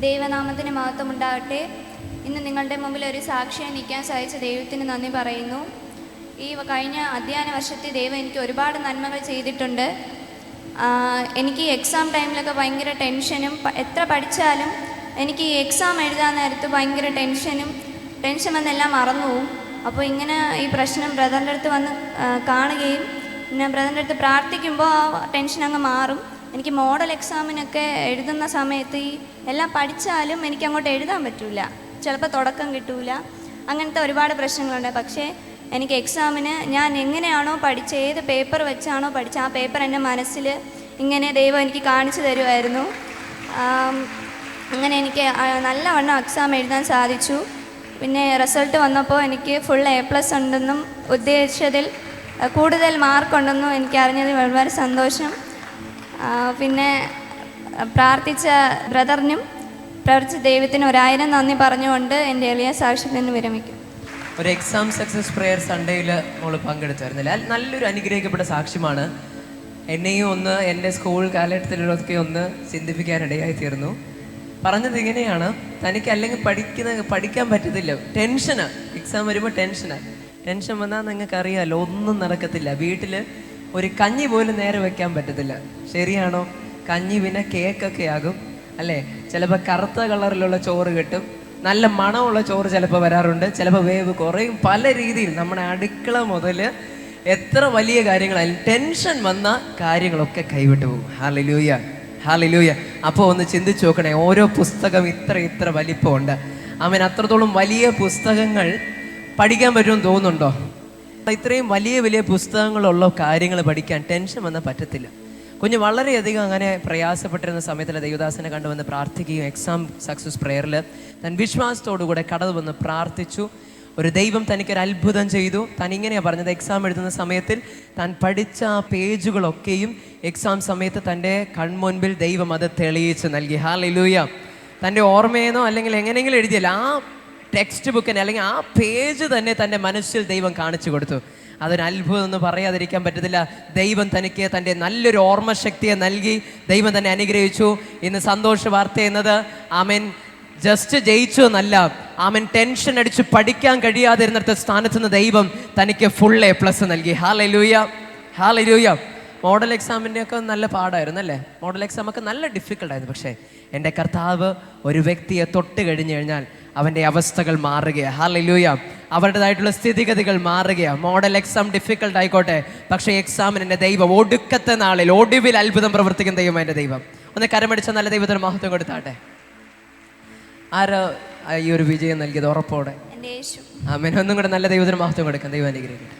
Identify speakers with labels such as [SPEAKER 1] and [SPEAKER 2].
[SPEAKER 1] ദൈവനാമത്തിന് മഹത്വം ഉണ്ടാകട്ടെ. ഇന്ന് നിങ്ങളുടെ മുമ്പിൽ ഒരു സാക്ഷിയായി നിൽക്കാൻ സാധിച്ച ദൈവത്തിന് നന്ദി പറയുന്നു. ഈ കഴിഞ്ഞ അധ്യയന വർഷത്തെ ദൈവം എനിക്ക് ഒരുപാട് നന്മകൾ ചെയ്തിട്ടുണ്ട്. എനിക്ക് എക്സാം ടൈമിലൊക്കെ ഭയങ്കര ടെൻഷനും, എത്ര പഠിച്ചാലും എനിക്ക് ഈ എക്സാം എഴുതാൻ നേരത്ത് ഭയങ്കര ടെൻഷൻ വന്നെല്ലാം മറന്നു പോവും. അപ്പോൾ ഇങ്ങനെ ഈ പ്രശ്നം ബ്രദറിൻ്റെ അടുത്ത് വന്ന് കാണുകയും പിന്നെ ബ്രദറിൻ്റെ അടുത്ത് പ്രാർത്ഥിക്കുമ്പോൾ ആ ടെൻഷൻ അങ്ങ് മാറും. എനിക്ക് മോഡൽ എക്സാമിനൊക്കെ എഴുതുന്ന സമയത്ത് ഈ എല്ലാം പഠിച്ചാലും എനിക്ക് അങ്ങോട്ട് എഴുതാൻ പറ്റില്ല, ചിലപ്പോൾ തുടക്കം കിട്ടൂല, അങ്ങനത്തെ ഒരുപാട് പ്രശ്നങ്ങളുണ്ട്. പക്ഷേ എനിക്ക് എക്സാമിന് ഞാൻ എങ്ങനെയാണോ പഠിച്ച, ഏത് പേപ്പർ വെച്ചാണോ പഠിച്ച, ആ പേപ്പർ എൻ്റെ മനസ്സിൽ ഇങ്ങനെ ദൈവം എനിക്ക് കാണിച്ചു തരുമായിരുന്നു. അങ്ങനെ എനിക്ക് നല്ലവണ്ണം എക്സാം എഴുതാൻ സാധിച്ചു. പിന്നെ റിസൾട്ട് വന്നപ്പോൾ എനിക്ക് ഫുൾ A+ ഉണ്ടെന്നും ഉദ്ദേശിച്ചതിൽ കൂടുതൽ മാർക്കുണ്ടെന്നും എനിക്ക് അറിഞ്ഞതിൽ വളരെ സന്തോഷം. പിന്നെ പ്രാർത്ഥിച്ച ബ്രദറിനും പ്രവർത്തിച്ച ദൈവത്തിന് 1000 നന്ദി പറഞ്ഞുകൊണ്ട് എൻ്റെ എളിയ സാക്ഷ്യത്തിൽ നിന്ന് വിരമിക്കും.
[SPEAKER 2] ഒരു എക്സാം സക്സസ് പ്രെയർ സൺഡേയിൽ നമ്മൾ പങ്കെടുത്തായിരുന്നില്ല. നല്ലൊരു അനുഗ്രഹിക്കപ്പെട്ട സാക്ഷ്യമാണ്. എന്നെയും ഒന്ന് എൻ്റെ സ്കൂൾ കാലഘട്ടത്തിലൊക്കെ ഒന്ന് ചിന്തിപ്പിക്കാനിടയായി തീർന്നു. പറഞ്ഞത് ഇങ്ങനെയാണ്, തനിക്ക് അല്ലെങ്കിൽ പഠിക്കാൻ പറ്റത്തില്ല, ടെൻഷനാണ്. എക്സാം വരുമ്പോൾ ടെൻഷൻ വന്നാൽ നിങ്ങൾക്ക് അറിയാമല്ലോ, ഒന്നും നടക്കത്തില്ല. വീട്ടിൽ ഒരു കഞ്ഞി പോലും നേരെ വെക്കാൻ പറ്റത്തില്ല. ശരിയാണോ? കഞ്ഞി പിന്നെ കേക്കൊക്കെ ആകും അല്ലേ? ചിലപ്പോൾ കറുത്ത കളറിലുള്ള ചോറ് കിട്ടും, നല്ല മണമുള്ള ചോറ് ചിലപ്പോൾ വരാറുണ്ട്, ചിലപ്പോൾ വേവ് കുറയും. പല രീതിയിൽ നമ്മുടെ അടുക്കള മുതൽ എത്ര വലിയ കാര്യങ്ങളായാലും ടെൻഷൻ വന്ന കാര്യങ്ങളൊക്കെ കൈവിട്ടു പോകും. Hallelujah, hallelujah. അപ്പോൾ ഒന്ന് ചിന്തിച്ചു നോക്കണേ, ഓരോ പുസ്തകം ഇത്ര വലിപ്പമുണ്ട്. അവൻ അത്രത്തോളം വലിയ പുസ്തകങ്ങൾ പഠിക്കാൻ പറ്റുമെന്ന് തോന്നുന്നുണ്ടോ? ഇത്രയും വലിയ പുസ്തകങ്ങളുള്ള കാര്യങ്ങൾ പഠിക്കാൻ ടെൻഷൻ വന്നാൽ പറ്റത്തില്ല. കുഞ്ഞ് വളരെയധികം അങ്ങനെ പ്രയാസപ്പെട്ടിരുന്ന സമയത്തിൽ ദൈവദാസനെ കണ്ടുവന്ന് പ്രാർത്ഥിക്കുകയും എക്സാം സക്സസ് പ്രെയറിൽ താൻ വിശ്വാസത്തോടുകൂടെ കടന്നു വന്ന് പ്രാർത്ഥിച്ചു. ഒരു ദൈവം തനിക്കൊരു അത്ഭുതം ചെയ്തു. താൻ ഇങ്ങനെയാണ് പറഞ്ഞത്, എക്സാം എഴുതുന്ന സമയത്തിൽ താൻ പഠിച്ച ആ പേജുകളൊക്കെയും എക്സാം സമയത്ത് തൻ്റെ കൺമുൻപിൽ ദൈവം അത് തെളിയിച്ച് നൽകി. ഹല്ലേലൂയ. തൻ്റെ ഓർമ്മയെന്നോ അല്ലെങ്കിൽ എങ്ങനെയെങ്കിലും എഴുതിയല്ല, ആ ടെക്സ്റ്റ് ബുക്കിനെ അല്ലെങ്കിൽ ആ പേജ് തന്നെ തൻ്റെ മനസ്സിൽ ദൈവം കാണിച്ചു കൊടുത്തു. അതൊരു അത്ഭുതം എന്ന് പറയാതിരിക്കാൻ പറ്റത്തില്ല. ദൈവം തനിക്ക് തൻ്റെ നല്ലൊരു ഓർമ്മശക്തിയെ നൽകി, ദൈവം തന്നെ അനുഗ്രഹിച്ചു. ഇന്ന് സന്തോഷ വാർത്ത എന്നത്, ആമേൻ, ജസ്റ്റ് ജയിച്ചു എന്നല്ല, ആമേൻ, ടെൻഷൻ അടിച്ച് പഠിക്കാൻ കഴിയാതിരുന്നിടത്ത സ്ഥാനത്ത് നിന്ന് ദൈവം തനിക്ക് ഫുൾ A+ നൽകി. Hallelujah, hallelujah. മോഡൽ എക്സാമിൻ്റെ ഒക്കെ നല്ല പാടായിരുന്നു അല്ലേ? മോഡൽ എക്സാം ഒക്കെ നല്ല ഡിഫിക്കൽട്ടായിരുന്നു. പക്ഷേ എൻ്റെ കർത്താവ് ഒരു വ്യക്തിയെ തൊട്ട് കഴിഞ്ഞു കഴിഞ്ഞാൽ അവൻ്റെ അവസ്ഥകൾ മാറുകയാണ്. ഹല്ലേലൂയ. അവരുടേതായിട്ടുള്ള സ്ഥിതിഗതികൾ മാറുകയാണ്. മോഡൽ എക്സാം ഡിഫിക്കൽട്ട് ആയിക്കോട്ടെ, പക്ഷേ എക്സാമിന് എൻ്റെ ദൈവം ഒടുക്കത്തെ നാളിൽ ഒടുവിൽ അത്ഭുതം പ്രവർത്തിക്കുന്ന ദൈവം എൻ്റെ ദൈവം. ഒന്ന് കരമടിച്ച നല്ല ദൈവത്തിന് മഹത്വം കൊടുത്താട്ടെ. ആരാ ഈ ഒരു വിജയം നൽകിയത്? ഉറപ്പോടെ ആമേൻ. ഒന്നും കൂടെ നല്ല ദൈവത്തിന് മഹത്വം കൊടുക്കാം. ദൈവം അനുഗ്രഹിക്കട്ടെ.